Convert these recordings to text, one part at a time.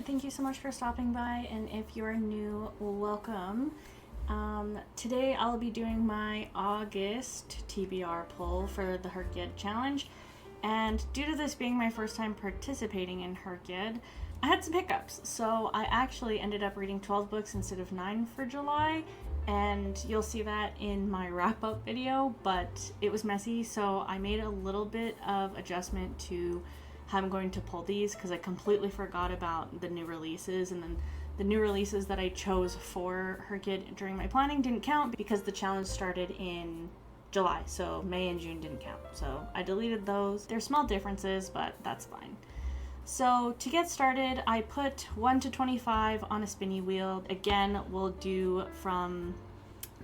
thank you so much for stopping by, and if you're new, welcome. Today I'll be doing my August TBR poll for the HRCYED challenge, and due to this being my first time participating in HRCYED, I had some hiccups, so I actually ended up reading 12 books instead of 9 for July, and you'll see that in my wrap-up video, but it was messy, so I made a little bit of adjustment to how I'm going to pull these because I completely forgot about the new releases, and then the new releases that I chose for HRCYED during my planning didn't count because the challenge started in July, so May and June didn't count. So I deleted those. They're small differences, but that's fine. So to get started, I put 1 to 25 on a spinny wheel. Again, we'll do from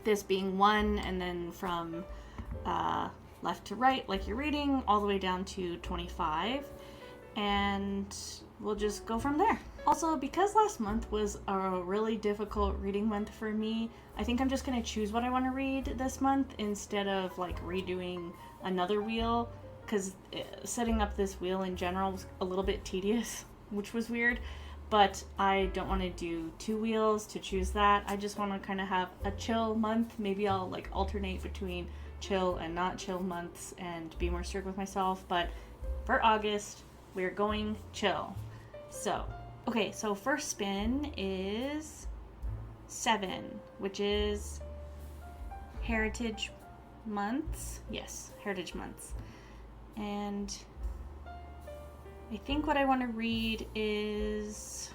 this being 1 and then from left to right, like you're reading, all the way down to 25. And we'll just go from there. Also, because last month was a really difficult reading month for me, I think I'm just going to choose what I want to read this month instead of like redoing another wheel, because setting up this wheel in general was a little bit tedious, which was weird, but I don't want to do 2 wheels to choose that. I just want to kind of have a chill month. Maybe I'll like alternate between chill and not chill months and be more strict with myself, but for August, we're going chill. So, okay, so first spin is 7, which is Heritage Months. Yes, Heritage Months. And I think what I want to read is,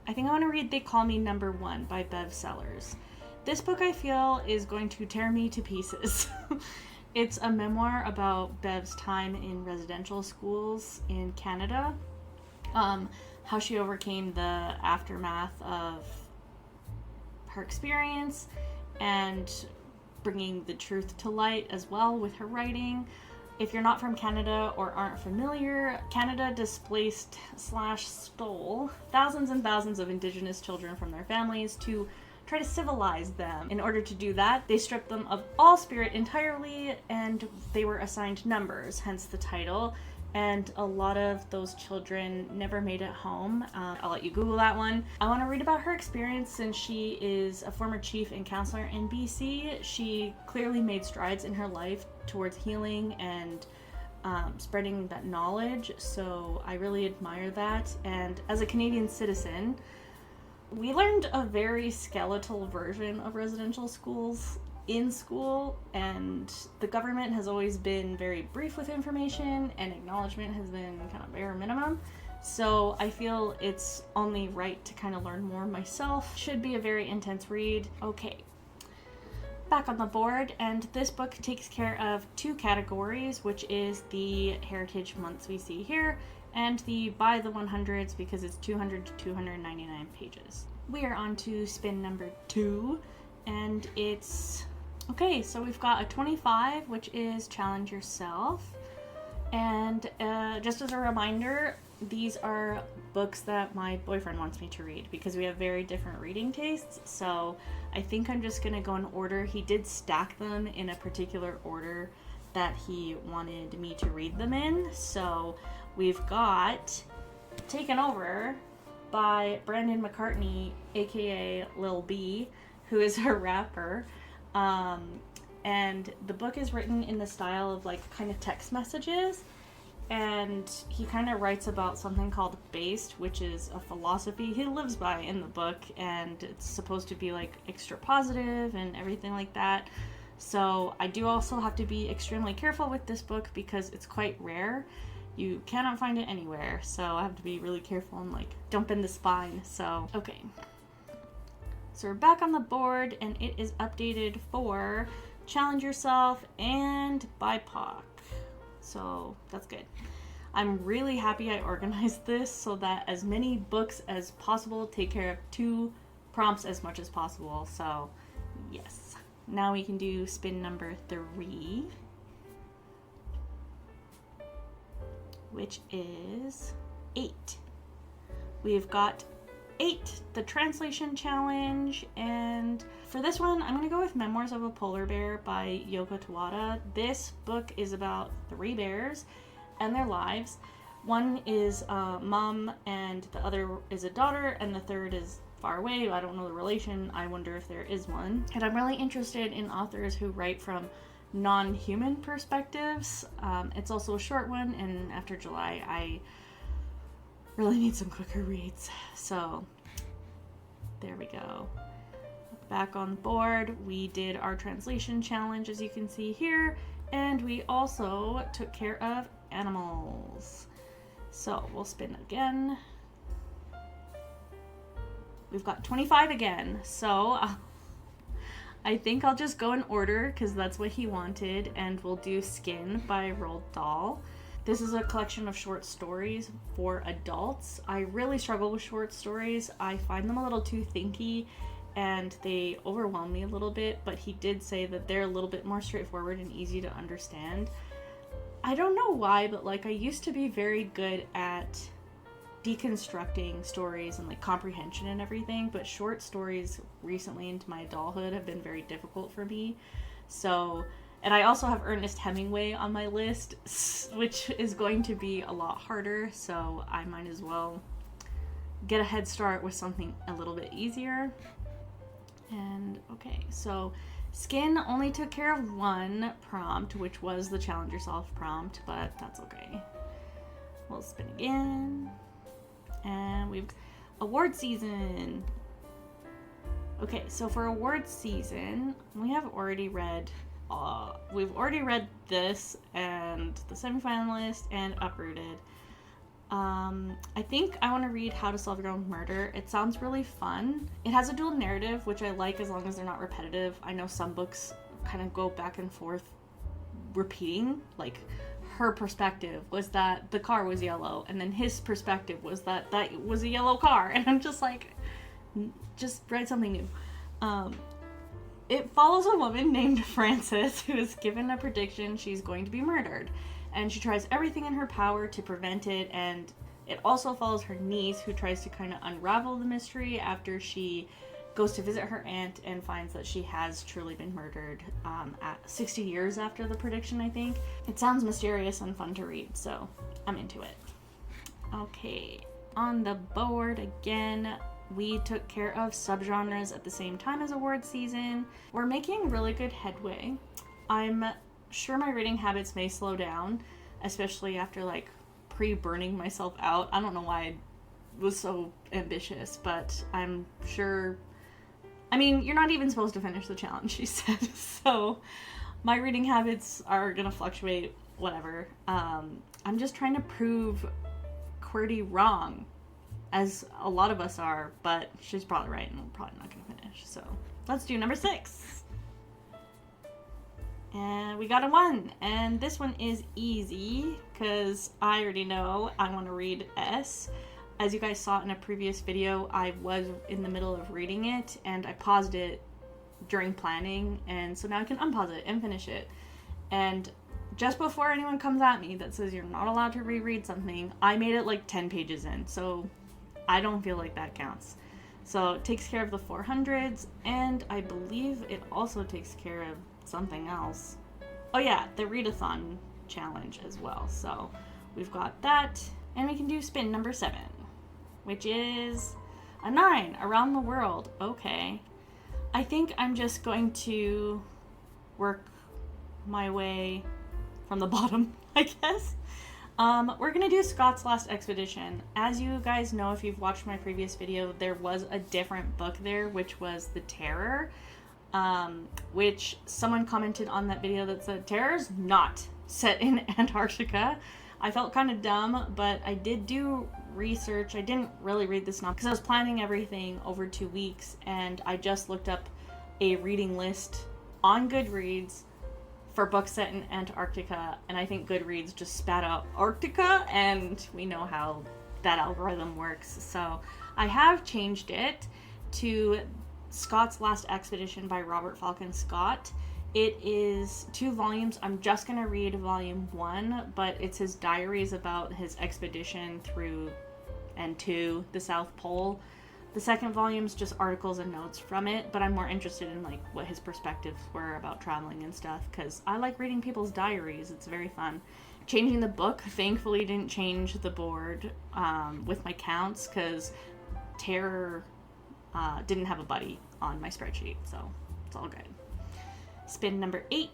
I think I want to read They Call Me Number 1 by Bev Sellers. This book I feel is going to tear me to pieces. It's a memoir about Bev's time in residential schools in Canada, how she overcame the aftermath of her experience and bringing the truth to light as well with her writing. If you're not from Canada or aren't familiar, Canada displaced / stole thousands and thousands of Indigenous children from their families to try to civilize them. In order to do that, they stripped them of all spirit entirely, and they were assigned numbers, hence the title. And a lot of those children never made it home. I'll let you Google that one. I want to read about her experience since she is a former chief and counselor in BC. She clearly made strides in her life towards healing and spreading that knowledge, so I really admire that. And as a Canadian citizen, we learned a very skeletal version of residential schools in school, and the government has always been very brief with information, and acknowledgement has been kind of bare minimum. So I feel it's only right to kind of learn more myself. Should be a very intense read. Okay, back on the board, and this book takes care of 2 categories, which is the Heritage Months we see here, and the by the 100s because it's 200 to 299 pages. We are on to spin number 2, and it's, okay, so we've got a 25, which is Challenge Yourself. And just as a reminder, these are books that my boyfriend wants me to read because we have very different reading tastes, so I think I'm just gonna go in order. He did stack them in a particular order that he wanted me to read them in, so we've got Taken Over by Brandon McCartney, aka Lil B, who is a rapper. And the book is written in the style of like kind of text messages, and he kind of writes about something called based, which is a philosophy he lives by in the book, and it's supposed to be like extra positive and everything like that. So I do also have to be extremely careful with this book because it's quite rare. You cannot find it anywhere, so I have to be really careful and like don't bend the spine. So okay, so we're back on the board, and it is updated for Challenge Yourself and BIPOC, so that's good. I'm really happy I organized this so that as many books as possible take care of 2 prompts as much as possible. So yes, now we can do spin number 3, which is 8. We've got 8, the translation challenge, and for this one I'm gonna go with Memoirs of a Polar Bear by Yoko Tawada. This book is about 3 bears and their lives, One is mom and the other is a daughter and the third is far away. I don't know the relation. I wonder if there is one. And I'm really interested in authors who write from non-human perspectives. It's also a short one, and after July I really need some quicker reads. So there we go. Back on board, we did our translation challenge, as you can see here, and we also took care of animals. So we'll spin again. We've got 25 again, so I think I'll just go in order because that's what he wanted, and we'll do Skin by Roald Dahl. This is a collection of short stories for adults. I really struggle with short stories. I find them a little too thinky and they overwhelm me a little bit, but he did say that they're a little bit more straightforward and easy to understand. I don't know why, but like I used to be very good at deconstructing stories and like comprehension and everything, but short stories recently into my adulthood have been very difficult for me. So, and I also have Ernest Hemingway on my list, which is going to be a lot harder, so I might as well get a head start with something a little bit easier. And okay, so Skin only took care of one prompt, which was the challenge yourself prompt, but that's okay. We'll spin again. And we've award season. Okay, so for award season, we have already read we've already read this and the semifinalist and Uprooted. I think I want to read How to Solve Your Own Murder. It sounds really fun. It has a dual narrative, which I like as long as they're not repetitive. I know some books kind of go back and forth repeating, like her perspective was that the car was yellow, and then his perspective was that that was a yellow car, and I'm just like, just write something new. It follows a woman named Frances who is given a prediction she's going to be murdered, and she tries everything in her power to prevent it. And it also follows her niece, who tries to kind of unravel the mystery after she goes to visit her aunt and finds that she has truly been murdered at 60 years after the prediction, I think. It sounds mysterious and fun to read, so I'm into it. Okay, on the board again, we took care of subgenres at the same time as award season. We're making really good headway. I'm sure my reading habits may slow down, especially after like pre-burning myself out. I don't know why I was so ambitious, but I'm sure. I mean, you're not even supposed to finish the challenge, she said. So my reading habits are gonna fluctuate, whatever. I'm just trying to prove Qwordy wrong, as a lot of us are, but she's probably right and we're probably not gonna finish. So let's do number 6. And we got a 1, and this one is easy because I already know I want to read S. As you guys saw in a previous video, I was in the middle of reading it and I paused it during planning, and so now I can unpause it and finish it. And just before anyone comes at me that says you're not allowed to reread something, I made it like 10 pages in, so I don't feel like that counts. So it takes care of the 400s, and I believe it also takes care of something else. Oh yeah, the readathon challenge as well. So we've got that, and we can do spin number 7, which is a 9, Around the World. Okay, I think I'm just going to work my way from the bottom, I guess. We're gonna do Scott's Last Expedition. As you guys know, if you've watched my previous video, there was a different book there, which was The Terror, which someone commented on that video that said Terror's not set in Antarctica. I felt kind of dumb, but I did do research. I didn't really read this novel because I was planning everything over 2 weeks, and I just looked up a reading list on Goodreads for books set in Antarctica, and I think Goodreads just spat out Arctica, and we know how that algorithm works. So I have changed it to Scott's Last Expedition by Robert Falcon Scott. It is 2 volumes. I'm just going to read volume 1, but it's his diaries about his expedition through and to the South Pole. The second volume's just articles and notes from it, but I'm more interested in like what his perspectives were about traveling and stuff, because I like reading people's diaries. It's very fun. Changing the book, thankfully didn't change the board with my counts, because Terror didn't have a buddy on my spreadsheet, so it's all good. Spin number 8.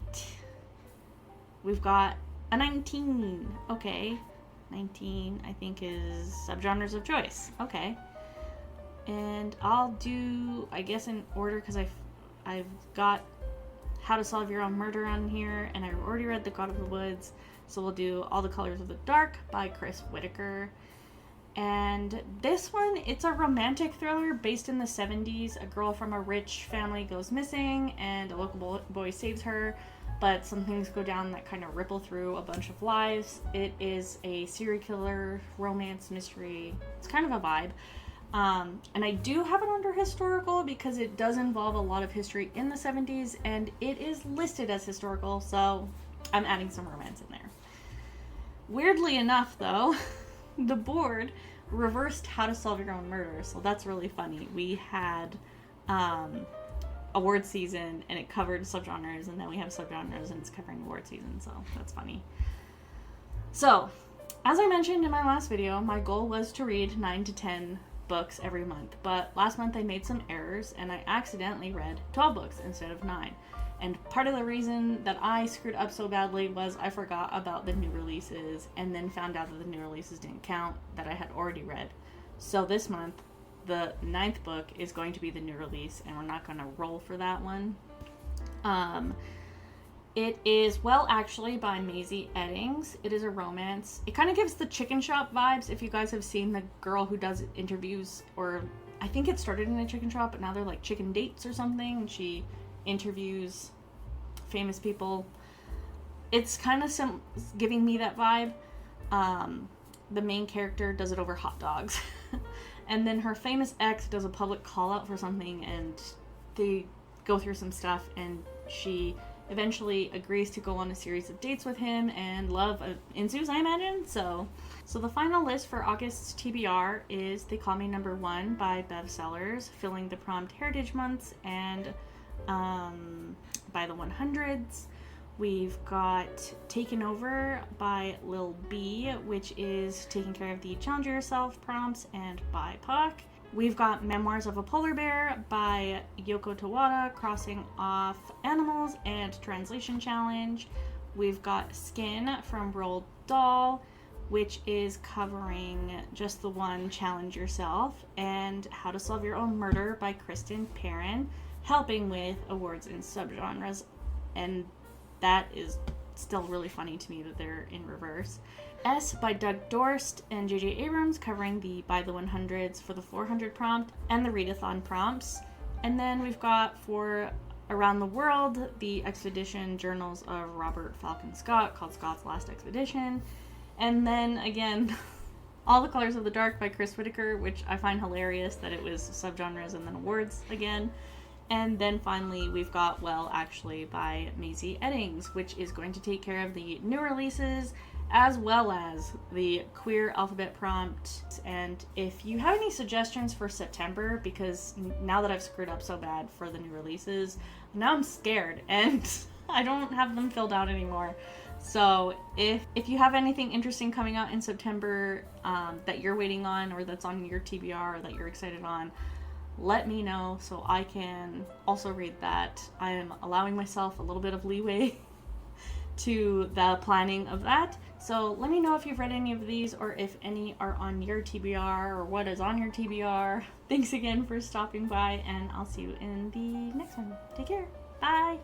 We've got a 19. Okay. 19, I think, is subgenres of choice. Okay. And I'll do, I guess, in order, because I've got How to Solve Your Own Murder on here, and I already read The God of the Woods, so we'll do All the Colors of the Dark by Chris Whitaker. And this one, it's a romantic thriller based in the 70s. A girl from a rich family goes missing, and a local boy saves her, but some things go down that kind of ripple through a bunch of lives. It is a serial killer, romance, mystery. It's kind of a vibe. And I do have it under historical because it does involve a lot of history in the 70s, and it is listed as historical, so I'm adding some romance in there. Weirdly enough, though, the board reversed How to Solve Your Own Murder, so that's really funny. We had award season, and it covered subgenres, and then we have subgenres, and it's covering award season, so that's funny. So, as I mentioned in my last video, my goal was to read 9 to 10 books every month, but last month I made some errors and I accidentally read 12 books instead of 9. And part of the reason that I screwed up so badly was I forgot about the new releases and then found out that the new releases didn't count that I had already read. So this month, the 9th book is going to be the new release, and we're not going to roll for that one. It is Well Actually by Maisie Eddings. It is a romance. It kind of gives the Chicken Shop vibes, if you guys have seen the girl who does interviews, or I think it started in a chicken shop, but now they're like chicken dates or something, and she interviews famous people. It's kind of giving me that vibe. The main character does it over hot dogs. And then her famous ex does a public call out for something, and they go through some stuff, and she eventually agrees to go on a series of dates with him, and love ensues, I imagine. So the final list for August's TBR is They Call Me Number 1 by Bev Sellers, filling the prompt Heritage Months, and by the 100s. We've got Taken Over by Lil B, which is taking care of the Challenge Yourself prompts, and by Puck. We've got Memoirs of a Polar Bear by Yoko Tawada, crossing off Animals and Translation Challenge. We've got Skin from Roald Dahl, which is covering just the one Challenge Yourself, and How to Solve Your Own Murder by Kristen Perrin, helping with awards and subgenres. And that is still really funny to me that they're in reverse. S by Doug Dorst and J.J. Abrams, covering the By the 100s for the 400 prompt and the readathon prompts. And then we've got for Around the World, the expedition journals of Robert Falcon Scott, called Scott's Last Expedition. And then again, All the Colors of the Dark by Chris Whitaker, which I find hilarious that it was subgenres and then awards again. And then finally, we've got Well Actually by Maisie Eddings, which is going to take care of the new releases as well as the queer alphabet prompt. And if you have any suggestions for September, because now that I've screwed up so bad for the new releases, now I'm scared and I don't have them filled out anymore. So if you have anything interesting coming out in September that you're waiting on, or that's on your TBR, or that you're excited on, let me know so I can also read that. I am allowing myself a little bit of leeway to the planning of that. So let me know if you've read any of these, or if any are on your TBR, or what is on your TBR. Thanks again for stopping by, and I'll see you in the next one. Take care. Bye.